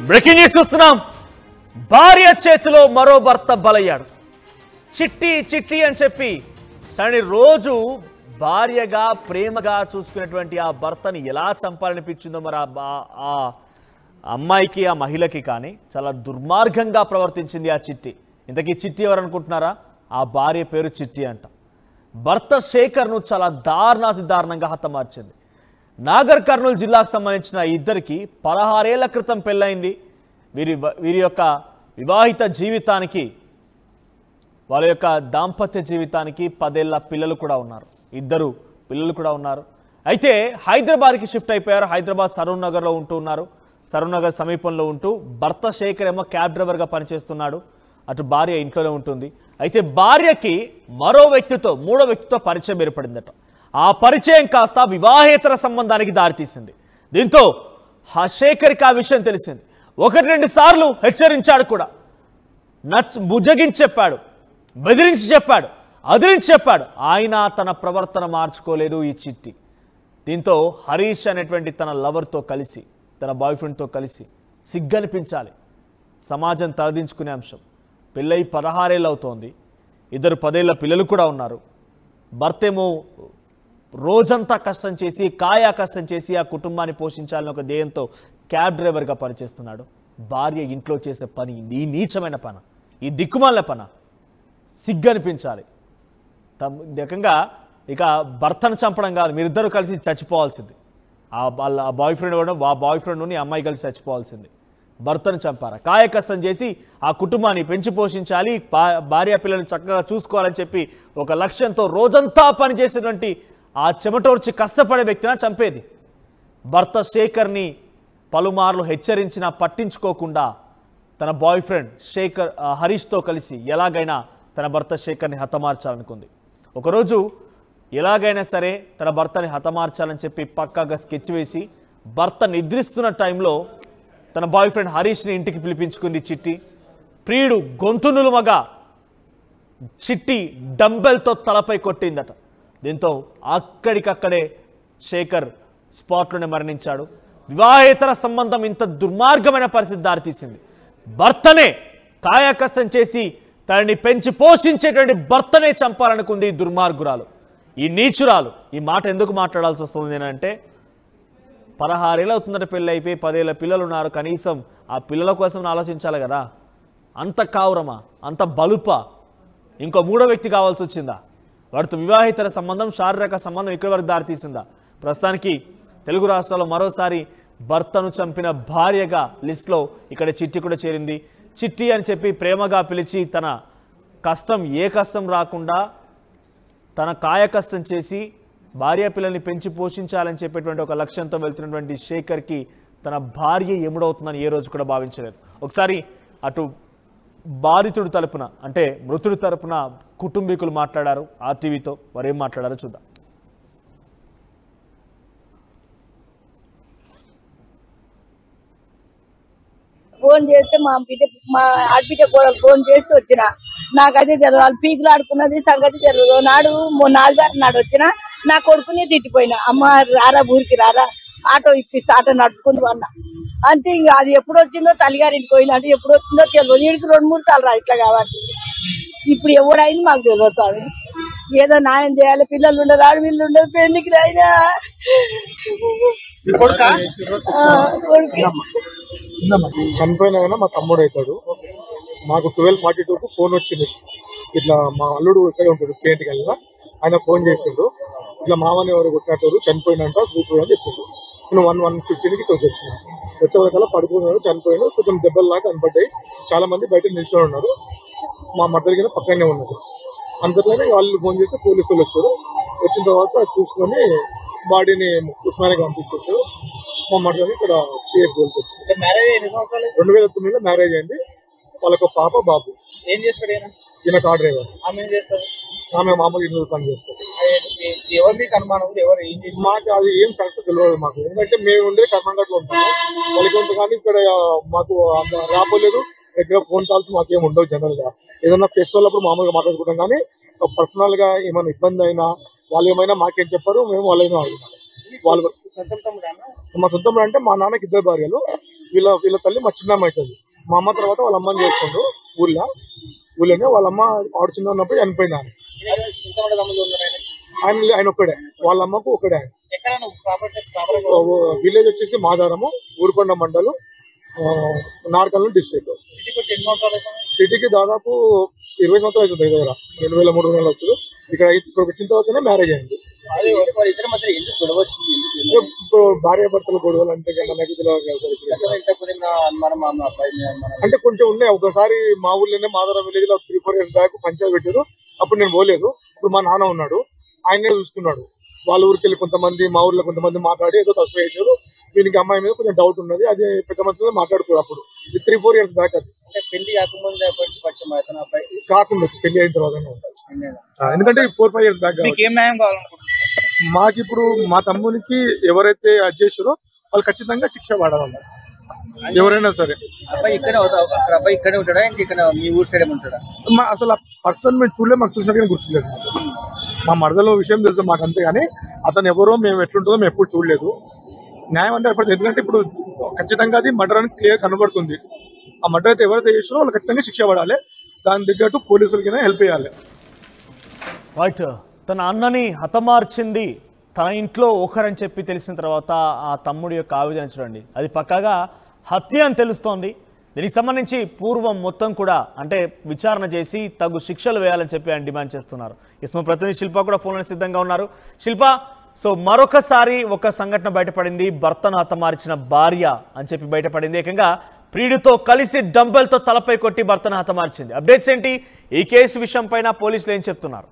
Breaking news చూస్తున్నాం. భార్య చేతిలో మరో భర్త బలయ్యాడు. చిట్టి చిట్టి అని చెప్పి తనని రోజు భార్యగా ప్రేమగా చూసుకునేటువంటి ఆ భర్తని ఎలా చంపాలనిపించిందో మరి ఆ అమ్మాయికి ఆ మహిళకి కానీ చాలా దుర్మార్గంగా ప్రవర్తించింది ఆ చిట్టి. ఇంతకీ చిట్టి ఎవరు అనుకుంటున్నారా? ఆ భార్య పేరు చిట్టి అంట. భర్త శేఖర్ను చాలా దారుణాతి దారుణంగా హతమార్చింది. నాగర్ కర్నూలు జిల్లాకు సంబంధించిన ఇద్దరికి 16 ఏళ్ల క్రితం పెళ్ళైంది. వీరి యొక్క వివాహిత జీవితానికి, వాళ్ళ యొక్క దాంపత్య జీవితానికి 10 ఏళ్ల పిల్లలు కూడా ఉన్నారు. 2 పిల్లలు కూడా ఉన్నారు. అయితే హైదరాబాద్కి షిఫ్ట్ అయిపోయారు. హైదరాబాద్ సరూర్ నగర్లో ఉంటూ ఉన్నారు. సరూర్ నగర్ సమీపంలో ఉంటూ భర్త శేఖర్ ఏమో క్యాబ్ డ్రైవర్గా పనిచేస్తున్నాడు. అటు భార్య ఇంట్లోనే ఉంటుంది. అయితే భార్యకి మరో వ్యక్తితో, 3వ వ్యక్తితో పరిచయం ఏర్పడిందట. ఆ పరిచయం కాస్త వివాహేతర సంబంధానికి దారితీసింది. దీంతో ఆ శేఖర్కి ఆ విషయం తెలిసింది. 1-2 సార్లు హెచ్చరించాడు కూడా. బుజ్జగించి చెప్పాడు, బెదిరించి చెప్పాడు, అదిరించి చెప్పాడు. ఆయన తన ప్రవర్తన మార్చుకోలేదు ఈ చిట్టి. దీంతో హరీష్ అనేటువంటి తన లవర్తో కలిసి, తన బాయ్ ఫ్రెండ్తో కలిసి సిగ్గనిపించాలి, సమాజం తలదించుకునే అంశం. పెళ్ళై 16 ఏళ్ళు అవుతోంది. 2 10 ఏళ్ల పిల్లలు కూడా ఉన్నారు. భర్తేమో రోజంతా కష్టం చేసి, కాయా కష్టం చేసి ఆ కుటుంబాన్ని పోషించాలని ఒక ధ్యేయంతో క్యాబ్ డ్రైవర్గా పనిచేస్తున్నాడు. భార్య ఇంట్లో చేసే పని ఈ నీచమైన పన, ఈ దిక్కుమాల పన. సిగ్గనిపించాలి. రకంగా ఇక భర్తను చంపడం కాదు, మీరిద్దరూ కలిసి చచ్చిపోవాల్సింది. ఆ బాయ్ ఫ్రెండ్ ఇవ్వడం, ఆ బాయ్ ఫ్రెండ్ని అమ్మాయి కలిసి చచ్చిపోవాల్సింది. భర్తను చంపారా? కాయ కష్టం చేసి ఆ కుటుంబాన్ని పెంచి పోషించాలి, భార్య పిల్లల్ని చక్కగా చూసుకోవాలని చెప్పి ఒక లక్ష్యంతో రోజంతా పనిచేసేటువంటి ఆ చెమటోర్చి కష్టపడే వ్యక్తిని చంపేది. భర్త శేఖర్ని పలుమార్లు హెచ్చరించినా పట్టించుకోకుండా తన బాయ్ ఫ్రెండ్ హరీష్తో కలిసి ఎలాగైనా తన భర్త శేఖర్ని హతమార్చాలనుకుంది. ఒకరోజు ఎలాగైనా సరే తన భర్తని హతమార్చాలని చెప్పి పక్కాగా స్కెచ్ వేసి భర్త నిద్రిస్తున్న టైంలో తన బాయ్ ఫ్రెండ్ హరీష్ని ఇంటికి పిలిపించుకుంది చిట్టి. ప్రియుడు గొంతు నులుమగా చిట్టి డంబెల్తో తలపై కొట్టిందట. దీంతో అక్కడికక్కడే శేఖర్ స్పాట్లోనే మరణించాడు. వివాహేతర సంబంధం ఇంత దుర్మార్గమైన పరిస్థితి దారితీసింది. భర్తనే కాయకష్టం చేసి తనని పెంచి పోషించేటువంటి భర్తనే చంపాలనుకుంది ఈ దుర్మార్గురాలు, ఈ నీచురాలు. ఈ మాట ఎందుకు మాట్లాడాల్సి వస్తుంది అంటే 16 ఏళ్ళు అవుతుందంటే పెళ్ళి అయిపోయి 10 ఏళ్ళ పిల్లలు ఉన్నారు. కనీసం ఆ పిల్లల కోసం ఆలోచించాలి కదా. అంత కావురమా, అంత బలుపా? ఇంకో 3వ వ్యక్తి కావాల్సి వచ్చిందా? వాటితో వివాహితర సంబంధం, శారీరక సంబంధం ఇక్కడి వరకు దారితీసిందా? ప్రస్తుతానికి తెలుగు రాష్ట్రాల్లో మరోసారి భర్తను చంపిన భార్యగా లిస్టులో ఇక్కడ చిట్టి కూడా చేరింది. చిట్టి అని చెప్పి ప్రేమగా పిలిచి తన కష్టం ఏ కష్టం రాకుండా తన కాయ కష్టం చేసి భార్య పిల్లల్ని పెంచి పోషించాలని చెప్పేటువంటి ఒక లక్ష్యంతో వెళ్తున్నటువంటి శేఖర్కి తన భార్య ఎముడవుతుందని ఏ రోజు కూడా భావించలేదు. ఒకసారి అటు బాధితుడి తరపున, అంటే మృతుడి తరపున కుటుంబీకులు మాట్లాడారు ఆర్టీవీతో. వారు ఏం మాట్లాడారో చూద్దాం. ఫోన్ చేస్తే మా ఆడబిడ్డ కూడా ఫోన్ చేస్తే వచ్చిన, నాకైతే తెలియదు. వాళ్ళు పీకులు ఆడుకున్నది సంగతి తెలియదు. నాడు 4 నాడు వచ్చిన నా కొడుకునే తిట్టిపోయినా, అమ్మ రారా ఊరికి రారా, ఆటో ఇప్పిస్తా, ఆటో నడుపుకుని అన్న అంతే. ఇంకా అది ఎప్పుడు వచ్చిందో తల్లిగారింటికి పోయినా అంటే ఎప్పుడు వచ్చిందో తెలియదు. వీడికి 2-3 సార్లు రా ఇట్లా కాబట్టి ఇప్పుడు ఎవరైంది మాకు తెలియదు. సార్ ఏదో న్యాయం చేయాలి. పిల్లలు ఉండరు, ఆడపిల్లలు ఉండదు, పెళ్లికి రాయినా చనిపోయినా మా తమ్ముడు అవుతాడు. మాకు 12:42కు ఫోన్ వచ్చింది. ఇట్లా మా అల్లుడు ఇక్కడే ఉంటాడు, పెయింట్కి వెళ్ళినా ఆయన ఫోన్ చేసిండు. ఇట్లా మామని ఎవరు కొట్టినట్టు చనిపోయినంట కూర్చోడు అని చెప్పిండు. నేను 1:15కి వచ్చిన, వచ్చే వరకల్లా పడుకున్నాడు, చనిపోయాడు. కొంచెం దెబ్బలు లాగా కనపడ్డాయి. చాలా మంది బయట నిల్చొని ఉన్నారు. మా మద్దతు పక్కనే ఉన్నది. అంతట్లోనే వాళ్ళు ఫోన్ చేస్తే పోలీసులు వచ్చారు. వచ్చిన తర్వాత చూసుకొని బాడీని ఉస్మానియాకి పంపించారు. మా మద్దతు ఇక్కడ పిఎస్ గోల్కి వచ్చింది. 2009లో మ్యారేజ్ అయింది. వాళ్ళకు పాప బాబు. ఏం చేస్తాడు ఈయన కార్ డ్రైవర్. ఆమె ఏం చేస్తారు? ఆమె మామూలు ఇంట్లో పని చేస్తారు. ఎవరిని కనుమానం, ఎవరు ఏం చేసి మాకు అది ఏం కరెక్ట్ తెలియదు మాకు. ఎందుకంటే మేము ఉండేది కర్ణాటకలో ఉంటాము. వాళ్ళకి ఉంటుంది కానీ ఇక్కడ మాకు రాపోలేదు. దగ్గర ఫోన్ కాల్స్ మాకేం ఉండవు. జనరల్ గా ఏదైనా ఫెస్టివల్ అప్పుడు మామూలుగా మాట్లాడుకుంటాం కానీ పర్సనల్ గా ఏమైనా ఇబ్బంది అయినా వాళ్ళు ఏమైనా మాకేం చెప్పారు, మేము వాళ్ళైనా అడుగుతాం. వాళ్ళు మా సొంతం అంటే మా నాన్నకి 2 భార్యలు, వీళ్ళ తల్లి మా చిన్నమ్మ అవుతుంది. మా అమ్మ తర్వాత వాళ్ళ అమ్మని చేసుకుంటూ ఊళ్ళోనే వాళ్ళ అమ్మ ఆవిడ చిన్న ఉన్నప్పుడు చనిపోయింది. ఆయన ఒక్కడే, వాళ్ళ అమ్మకు ఒక్కడే. విలేజ్ వచ్చేసి మాదారము, ఊరుకొండ మండలం, నార్కల్ డిస్ట్రిక్ట్. సిటీకి దాదాపు 20 సంవత్సరాలు అవుతుంది. దగ్గర 2003 వచ్చారు. ఇక్కడ వచ్చిన తర్వాతనే మ్యారేజ్ అయింది. ఇప్పుడు భార్య భర్తల గొడవలు అంటే అంటే కొంచెం ఉన్నాయి. ఒకసారి మా ఊర్లోనే మాదారం విలేజ్ లో 3-4 years బ్యాక్ పంచాయతీ పెట్టారు. అప్పుడు నేను పోలేదు. ఇప్పుడు మా నాన్న ఉన్నాడు, ఆయనే చూసుకున్నాడు. వాళ్ళ ఊరికి వెళ్ళి కొంతమంది, మా ఊర్లో కొంతమంది మాట్లాడి ఏదో తప్పు చేశారు. దీనికి అమ్మాయి మీద కొంచెం డౌట్ ఉన్నది. అది పెద్ద మనుషులతో మాట్లాడుకోరు. అప్పుడు 3-4 years బ్యాక్. అది పెళ్లి కాకముందు కాకుండా పెళ్లి అయిన తర్వాత ఎందుకంటే 4-5 years బ్యాక్. ఏం న్యాయం కావాలనుకుంటున్నారు? మాకు ఇప్పుడు మా తమ్మునికి ఎవరైతే అది చేశారో వాళ్ళు ఖచ్చితంగా శిక్ష పడాలి. ఎవరైనా సరే. అబ్బాయి ఇక్కడే ఉంటాడా, ఇక్కడ మీ ఊరు సైడ్ ఉంటాడా? అసలు ఆ పర్సన్ మేము చూడలేదు, మాకు చూసినా గుర్తులేదు. మా మరదలో విషయం తెలుసు మాకు అంతే, కానీ అతను ఎవరో మేము ఎట్లుంటుందో మేము ఎప్పుడు చూడలేదు. న్యాయం అంటే ఎందుకంటే ఇప్పుడు ఖచ్చితంగా అది మర్డర్ అని క్లియర్ కనబడుతుంది. ఆ మర్డర్ అయితే ఎవరైతే చేసారో వాళ్ళు ఖచ్చితంగా శిక్ష పడాలి. దాని తగ్గట్టు పోలీసులకి హెల్ప్ చేయాలి. రైట్. తన అన్నని హతమార్చింది తన ఇంట్లో ఒకరని చెప్పి తెలిసిన తర్వాత ఆ తమ్ముడి యొక్క ఆవేదన చూడండి. అది పక్కాగా హత్య అని తెలుస్తోంది. దీనికి సంబంధించి పూర్వం మొత్తం కూడా అంటే విచారణ చేసి తగు శిక్షలు వేయాలని చెప్పి ఆయన డిమాండ్ చేస్తున్నారు. ఇస్మో ప్రతినిధి శిల్ప కూడా ఫోన్లో సిద్ధంగా ఉన్నారు. శిల్ప, సో మరొకసారి ఒక సంఘటన బయటపడింది. భర్తను హతమార్చిన భార్య అని చెప్పి బయటపడింది. ఏకంగా ప్రియుడితో కలిసి డంబెల్తో తలపై కొట్టి భర్తను హతమార్చింది. అప్డేట్స్ ఏంటి? ఈ కేసు విషయం పైన పోలీసులు ఏం చెప్తున్నారు?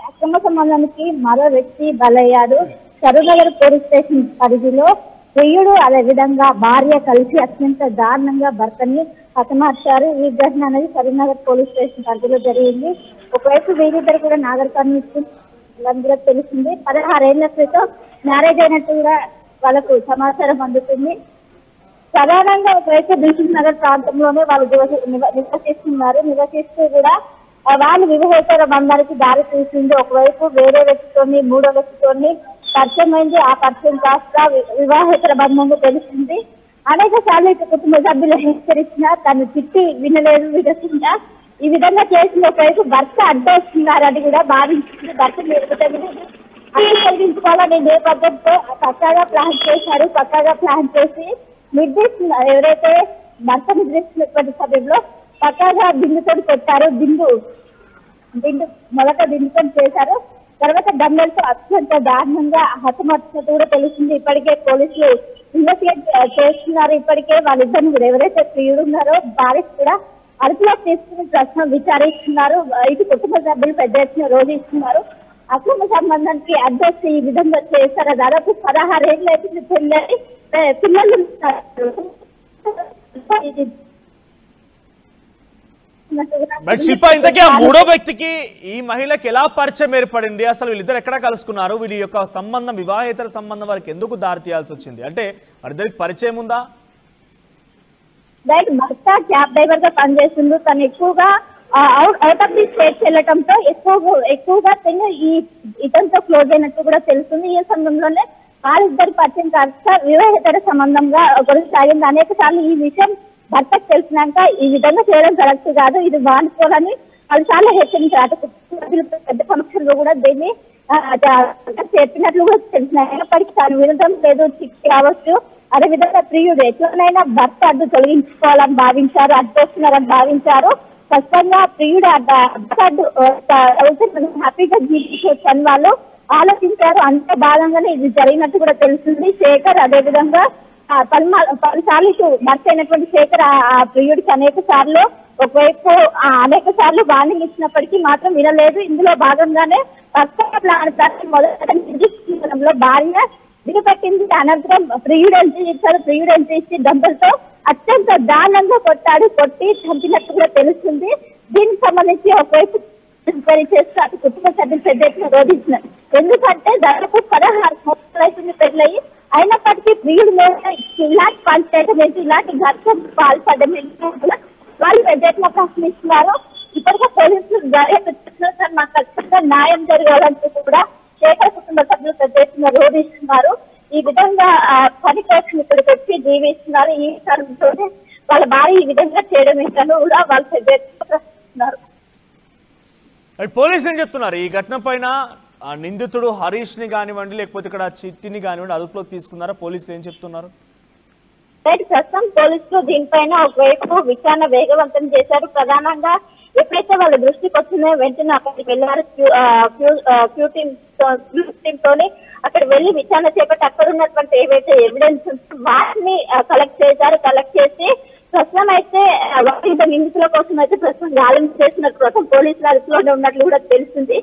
అక్రమ సంబంధానికి మరో వ్యక్తి బలయ్యాడు. కరీంనగర్ పోలీస్ స్టేషన్ పరిధిలో ప్రియుడు అదేవిధంగా భార్య కలిసి అత్యంత దారుణంగా భర్తని హతమార్చారు. ఈ ఘటన అనేది కరీంనగర్ పోలీస్ స్టేషన్ పరిధిలో జరిగింది. ఒకవైపు వీరిద్దరు కూడా నాగర్ కర్నూలు తెలిసింది. 16 ఏళ్ల క్రితం మ్యారేజ్ అయినట్టు కూడా వాళ్ళకు సమాచారం అందుతుంది. ప్రధానంగా ఒకవైపు దిల్సుఖ్ నగర్ ప్రాంతంలోనే వాళ్ళు నివసిస్తూ కూడా వాళ్ళు వివాహేతర బంధానికి దారి తీసింది. ఒకవైపు వేరే వ్యక్తితోని, మూడో వ్యక్తితోని పరిచయం అయింది. ఆ పరిచయం కాస్త వివాహేతర బంధంగా తెలిసింది. అనేక సార్లు కుటుంబ సభ్యులు హెచ్చరించినా తను తిట్టి వినలేదు, విడకుండా ఈ విధంగా చేసిన ఒకవైపు భర్త అడ్డొస్తున్నారని కూడా భావించింది. భర్త కలిగించుకోవాలనే నేపథ్యంతో పక్కాగా ప్లాన్ చేశారు. పక్కాగా ప్లాన్ చేసి ఎవరైతే భర్త నిర్దేశించినటువంటి సమయంలో పక్కాగా బిందుతో కొట్టారు. మొదట బిందుతో చేశారు. తర్వాత డంబెల్తో అత్యంత దారుణంగా హతమార్చినట్టు కూడా తెలిసింది. ఇప్పటికే పోలీసులు ఇన్వెస్టిగేట్ చేస్తున్నారు. ఇప్పటికే వాళ్ళిద్దరిని కూడా ఎవరైతే ప్రియుడు ఉన్నారో భార్య కూడా అదుపులో తీసుకుని ప్రశ్న విచారిస్తున్నారు. ఇటు కుటుంబ సభ్యులు పెద్ద ఎత్తున రోధిస్తున్నారు. అక్రమ సంబంధానికి అడ్రస్ ఈ విధంగా చేశారు. దాదాపు 16 ఏళ్ళు అయితే పిల్లలు శిల్ప, ఇంతకీ ఆ మూడో వ్యక్తికి ఈ మహిళకి ఎలా పరిచయం ఏర్పడింది? అసలు వీళ్ళిద్దరు ఎక్కడ కలుసుకున్నారు? వీరి యొక్క సంబంధం, వివాహేతర సంబంధం వారికి ఎందుకు దారి తీయాల్సి వచ్చింది? అంటే వారిద్దరికి పరిచయం ఉందా? భర్త క్యాబ్ డ్రైవర్ గా పనిచేస్తుంది. తను ఎక్కువగా అవుట్ ఆఫ్ ది స్టేట్ వెళ్ళటంతో ఎక్కువగా ఇతనితో క్లోజ్ అయినట్టు కూడా తెలుస్తుంది. ఈ సందర్భంలోనే వాళ్ళిద్దరి పరిచయం కాస్త వివాహేతర సంబంధంగా కొనసాగింది. అనేక సార్లు ఈ విషయం భర్తకు తెలిసినాక ఈ విధంగా చేయడం కరెక్ట్ కాదు, ఇది మానుకోవాలని వాళ్ళు చాలా హెచ్చరించారు. పెద్ద సమస్యల్లో కూడా దీన్ని చెప్పినట్లు కూడా తెలిసిన అయినప్పటికీ తాను వినడం లేదు, శిక్ష కావచ్చు. అదేవిధంగా ప్రియుడు ఎట్లనైనా భర్త అడ్డు తొలగించుకోవాలని భావించారు, అడ్డొస్తున్నారని భావించారు. స్పష్టంగా ప్రియుడు అడ్డు హ్యాపీగా జీవించవచ్చని వాళ్ళు ఆలోచించారు. అంత భాగంగానే ఇది జరిగినట్టు కూడా తెలుస్తుంది. శేఖర్ అదేవిధంగా పలుసార్లు భర్త అయినటువంటి శేఖర్ ఆ ప్రియుడికి అనేక సార్లు వార్నింగ్ ఇచ్చినప్పటికీ మాత్రం వినలేదు. ఇందులో భాగంగానే ప్లాన్ మొదటి భార్య దిగపట్టింది. అనంతరం ప్రియుడు ఎంట్రీ ఇచ్చారు. ప్రియుడు ఎంట్రీ ఇచ్చి డంబెల్తో అత్యంత దారుణంగా కొట్టి చంపినట్టు కూడా తెలుస్తుంది. దీనికి సంబంధించి ఒకవైపు చేస్తారు కుటుంబ సభ్యులు పెద్ద ఎత్తున రోధించినారు. ఎందుకంటే దాదాపు 16 సంవత్సరాలు పెళ్ళయి అయినప్పటికీ ప్రియుడు మీద ఇలాంటి పనిచేయడం ఏంటి, ఇలాంటి ఘర్షణ పాల్పడడం వాళ్ళు పెద్ద ఎత్తున ప్రశ్నిస్తున్నారు. ఇప్పటికే పోలీసులు దర్యాప్తు మాకు ఖచ్చితంగా న్యాయం జరగాలంటూ కూడా శేఖర్ కుటుంబ సభ్యులు పెద్ద ఎత్తున ఈ విధంగా పని కోసం ఇక్కడికి వచ్చి జీవిస్తున్నారు. ఈ కారణంతో వాళ్ళ భార్య ఈ విధంగా చేయడం ఏంటని కూడా వాళ్ళు ప్రశ్నిస్తున్నారు. పోలీసులు ఏం చెప్తున్నారు ఈ ఘటన పైన? నిందితుడు హరీష్ ని కానివ్వండి, లేకపోతే ఇక్కడ చిట్టిని కానివ్వండి, అదుపులోకి తీసుకున్నారా? పోలీసులు ఏం చెప్తున్నారు? ప్రస్తుతం పోలీసులు దీనిపైన ఒకవైపు విచారణ వేగవంతం చేశారు. ప్రధానంగా ఎప్పుడైతే వాళ్ళ దృష్టికి వచ్చిందో వెంటనే అక్కడికి వెళ్ళారు. క్యూ టీమ్ తోని అక్కడ వెళ్లి విచారణ చేపట్టి అక్కడ ఉన్నటువంటి ఏవైతే ఎవిడెన్స్ వాటిని కలెక్ట్ చేశారు. కలెక్ట్ చేసి ప్రస్తుతం అయితే నిందితుల కోసం అయితే ప్రస్తుతం గాలింపు చేసినట్టు ప్రస్తుతం పోలీసుల అదుపులోనే ఉన్నట్లు కూడా తెలిసింది.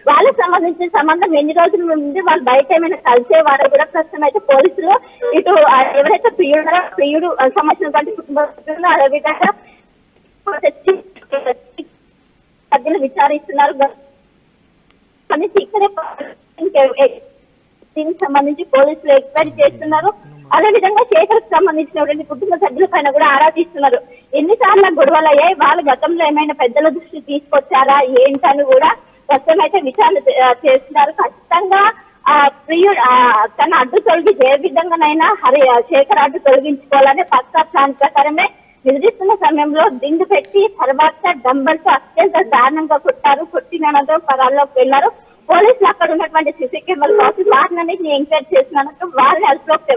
వాళ్ళకి సంబంధించిన సంబంధం ఎన్ని రోజుల నుండి వాళ్ళు బయట ఏమైనా కలిసేవారో కూడా ప్రస్తుతం అయితే పోలీసులు ఇటు ఎవరైతే ప్రియుడు సంబంధించినటువంటి కుటుంబ సభ్యులు అదేవిధంగా సభ్యులు విచారిస్తున్నారు. దీనికి సంబంధించి పోలీసులు ఎంక్వైరీ చేస్తున్నారు. అదేవిధంగా శేఖర్ కు సంబంధించినటువంటి కుటుంబ సభ్యుల పైన కూడా ఆరా తీస్తున్నారు. ఎన్నిసార్లు గొడవలు అయ్యాయి, వాళ్ళు గతంలో ఏమైనా పెద్దల దృష్టి తీసుకొచ్చారా ఏంటని కూడా ప్రస్తుతం అయితే విచారణ చేస్తున్నారు. ఖచ్చితంగా ప్రియుడు తన అడ్డు తొలగి ఏ విధంగానైనా శేఖర్ అడ్డు తొలగించుకోవాలని పక్కా ప్లాన్ ప్రకారమే నిద్రిస్తున్న సమయంలో దిండు పెట్టి తర్వాత డంబల్తో అత్యంత దారుణంగా కొట్టారు. కొట్టిన అనంతరం పరాల్లోకి వెళ్లారు. పోలీసులు అక్కడ ఉన్నటువంటి సీసీ కెమెరా కోసం వారిని ఎంక్వైరీ చేసినందుకు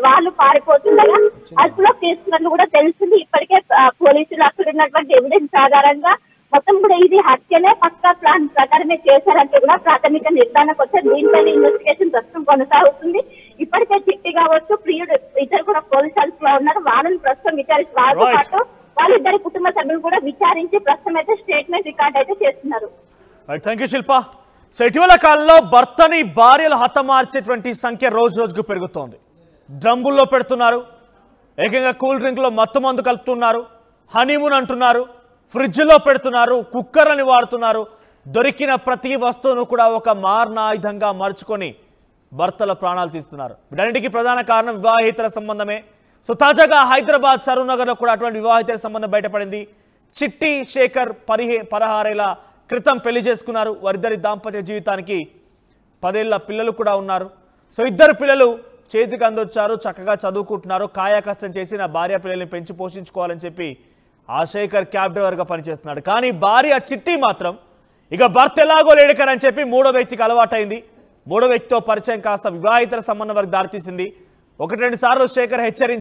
వాళ్ళు పారిపోతుండగా అదుపులోకి తీసుకున్నట్లు కూడా తెలుస్తుంది. ఇప్పటికే పోలీసులు అక్కడ ఉన్నటువంటి ఎవిడెన్స్ ఆధారంగా మొత్తం కూడా ఇది హత్యనే పక్కా ప్లాన్ ప్రకారమే చేశారంటే కూడా ప్రాథమిక నిర్ధారణకు వచ్చారు. దీనిపైన ఇన్వెస్టిగేషన్ ప్రస్తుతం కొనసాగుతుంది. ఇప్పటికే చిట్టి కావచ్చు, ప్రియుడు ఇద్దరు కూడా పోలీసు అదుపులో ఉన్నారు. వాళ్ళని ప్రస్తుతం విచారించి వారితో పాటు వాళ్ళిద్దరి కుటుంబ సభ్యులు కూడా విచారించి ప్రస్తుతం అయితే స్టేట్మెంట్ రికార్డ్ అయితే చేస్తున్నారు. Thank you Shilpa. సో ఇటీవల కాలంలో భర్తని భార్యలు హతమార్చేటువంటి సంఖ్య రోజు రోజుకు పెరుగుతోంది. డ్రమ్ముల్లో పెడుతున్నారు, ఏకంగా కూల్ డ్రింక్లో మత్తు మందు కలుపుతున్నారు, హనీమూన్ అంటున్నారు, ఫ్రిడ్జ్లో పెడుతున్నారు, కుక్కర్లని వాడుతున్నారు. దొరికిన ప్రతి వస్తువును కూడా ఒక మారణాయుధంగా మార్చుకొని భర్తల ప్రాణాలు తీస్తున్నారు. వీటన్నిటికీ ప్రధాన కారణం వివాహేతర సంబంధమే. సో తాజాగా హైదరాబాద్ సరూనగర్లో కూడా అటువంటి వివాహేతర సంబంధం బయటపడింది. చిట్టి శేఖర్ 16 ఏళ్ల క్రితం పెళ్లి చేసుకున్నారు. వారిద్దరి దాంపత్య జీవితానికి 10 ఏళ్ల పిల్లలు కూడా ఉన్నారు. సో ఇద్దరు పిల్లలు చేతికి అందొచ్చారు, చక్కగా చదువుకుంటున్నారు. కాయా కష్టం చేసి నా భార్య పిల్లల్ని పెంచి పోషించుకోవాలని చెప్పి ఆ శేఖర్ క్యాబ్ డ్రైవర్గా పనిచేస్తున్నాడు. కానీ భార్య చిట్టి మాత్రం ఇక భర్త ఎలాగో లేడకరని చెప్పి మూడో వ్యక్తికి అలవాటైంది. మూడో వ్యక్తితో పరిచయం కాస్త వివాహితర సంబంధం వరకు దారితీసింది. 1-2 సార్లు శేఖర్ హెచ్చరించి